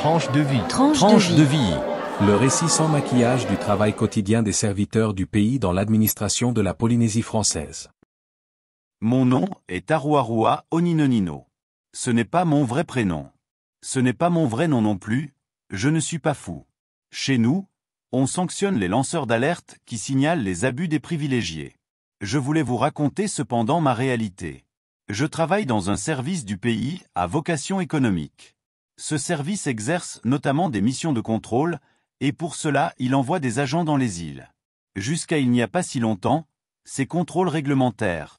Tranche de vie. Tranche de vie. Le récit sans maquillage du travail quotidien des serviteurs du pays dans l'administration de la Polynésie française. Mon nom est Aruarua Oninonino. Ce n'est pas mon vrai prénom. Ce n'est pas mon vrai nom non plus, je ne suis pas fou. Chez nous, on sanctionne les lanceurs d'alerte qui signalent les abus des privilégiés. Je voulais vous raconter cependant ma réalité. Je travaille dans un service du pays à vocation économique. Ce service exerce notamment des missions de contrôle, et pour cela il envoie des agents dans les îles. Jusqu'à il n'y a pas si longtemps, ces contrôles réglementaires,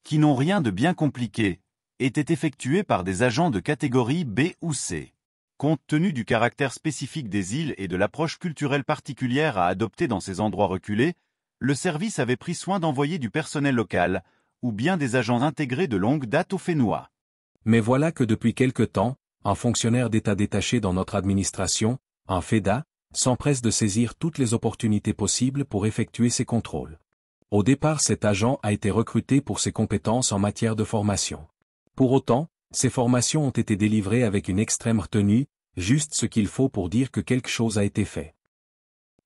qui n'ont rien de bien compliqué, étaient effectués par des agents de catégorie B ou C. Compte tenu du caractère spécifique des îles et de l'approche culturelle particulière à adopter dans ces endroits reculés, le service avait pris soin d'envoyer du personnel local, ou bien des agents intégrés de longue date au Fénois. Mais voilà que depuis quelque temps, un fonctionnaire d'État détaché dans notre administration, un FEDA, s'empresse de saisir toutes les opportunités possibles pour effectuer ces contrôles. Au départ, cet agent a été recruté pour ses compétences en matière de formation. Pour autant, ces formations ont été délivrées avec une extrême retenue, juste ce qu'il faut pour dire que quelque chose a été fait.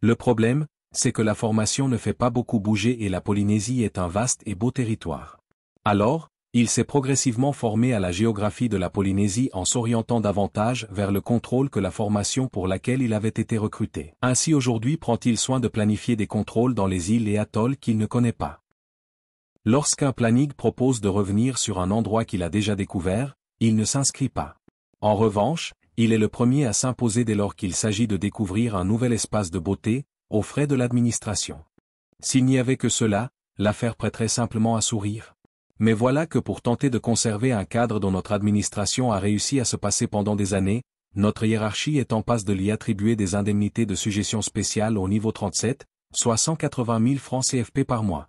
Le problème, c'est que la formation ne fait pas beaucoup bouger et la Polynésie est un vaste et beau territoire. Alors, il s'est progressivement formé à la géographie de la Polynésie en s'orientant davantage vers le contrôle que la formation pour laquelle il avait été recruté. Ainsi aujourd'hui prend-il soin de planifier des contrôles dans les îles et atolls qu'il ne connaît pas. Lorsqu'un planning propose de revenir sur un endroit qu'il a déjà découvert, il ne s'inscrit pas. En revanche, il est le premier à s'imposer dès lors qu'il s'agit de découvrir un nouvel espace de beauté, aux frais de l'administration. S'il n'y avait que cela, l'affaire prêterait simplement à sourire. Mais voilà que pour tenter de conserver un cadre dont notre administration a réussi à se passer pendant des années, notre hiérarchie est en passe de lui attribuer des indemnités de suggestion spéciale au niveau 37, soit 180 000 francs CFP par mois.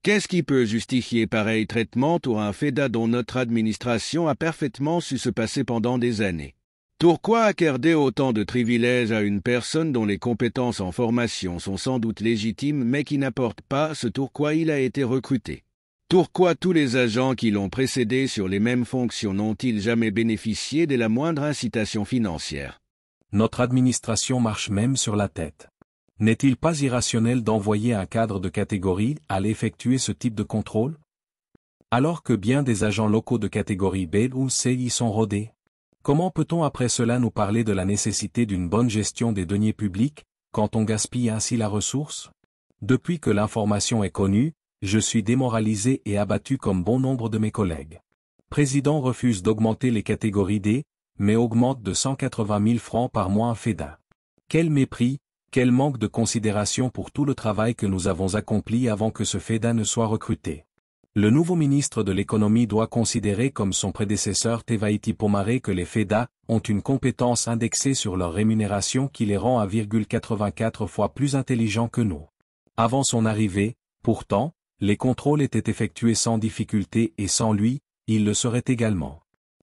Qu'est-ce qui peut justifier pareil traitement pour un FEDA dont notre administration a parfaitement su se passer pendant des années? Pourquoi accorder autant de privilèges à une personne dont les compétences en formation sont sans doute légitimes mais qui n'apporte pas ce pourquoi il a été recruté? Pourquoi tous les agents qui l'ont précédé sur les mêmes fonctions n'ont-ils jamais bénéficié de la moindre incitation financière? Notre administration marche même sur la tête. N'est-il pas irrationnel d'envoyer un cadre de catégorie à effectuer ce type de contrôle? Alors que bien des agents locaux de catégorie B ou C y sont rodés? Comment peut-on après cela nous parler de la nécessité d'une bonne gestion des deniers publics, quand on gaspille ainsi la ressource? Depuis que l'information est connue, je suis démoralisé et abattu comme bon nombre de mes collègues. Président refuse d'augmenter les catégories D, mais augmente de 180 000 francs par mois un FEDA. Quel mépris, quel manque de considération pour tout le travail que nous avons accompli avant que ce FEDA ne soit recruté. Le nouveau ministre de l'économie doit considérer comme son prédécesseur Tevaiti Pomare que les FEDA ont une compétence indexée sur leur rémunération qui les rend à 1,84 fois plus intelligents que nous. Avant son arrivée, pourtant, les contrôles étaient effectués sans difficulté et sans lui, ils le seraient également.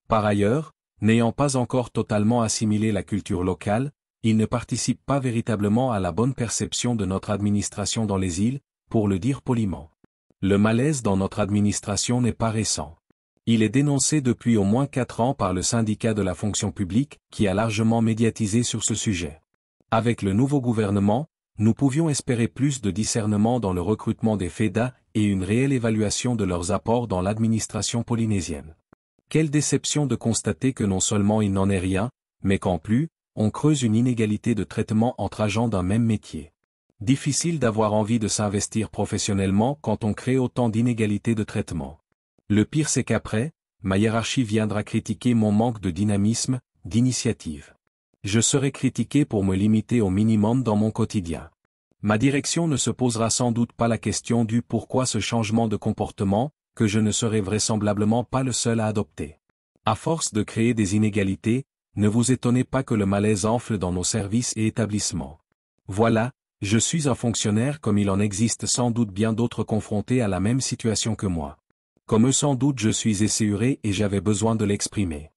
Par ailleurs, n'ayant pas encore totalement assimilé la culture locale, il ne participe pas véritablement à la bonne perception de notre administration dans les îles, pour le dire poliment. Le malaise dans notre administration n'est pas récent. Il est dénoncé depuis au moins 4 ans par le syndicat de la fonction publique, qui a largement médiatisé sur ce sujet. Avec le nouveau gouvernement, nous pouvions espérer plus de discernement dans le recrutement des FEDA et une réelle évaluation de leurs apports dans l'administration polynésienne. Quelle déception de constater que non seulement il n'en est rien, mais qu'en plus, on creuse une inégalité de traitement entre agents d'un même métier. Difficile d'avoir envie de s'investir professionnellement quand on crée autant d'inégalités de traitement. Le pire c'est qu'après, ma hiérarchie viendra critiquer mon manque de dynamisme, d'initiative. Je serai critiqué pour me limiter au minimum dans mon quotidien. Ma direction ne se posera sans doute pas la question du pourquoi ce changement de comportement, que je ne serai vraisemblablement pas le seul à adopter. À force de créer des inégalités, ne vous étonnez pas que le malaise enfle dans nos services et établissements. Voilà, je suis un fonctionnaire comme il en existe sans doute bien d'autres confrontés à la même situation que moi. Comme eux sans doute je suis esséuré et j'avais besoin de l'exprimer.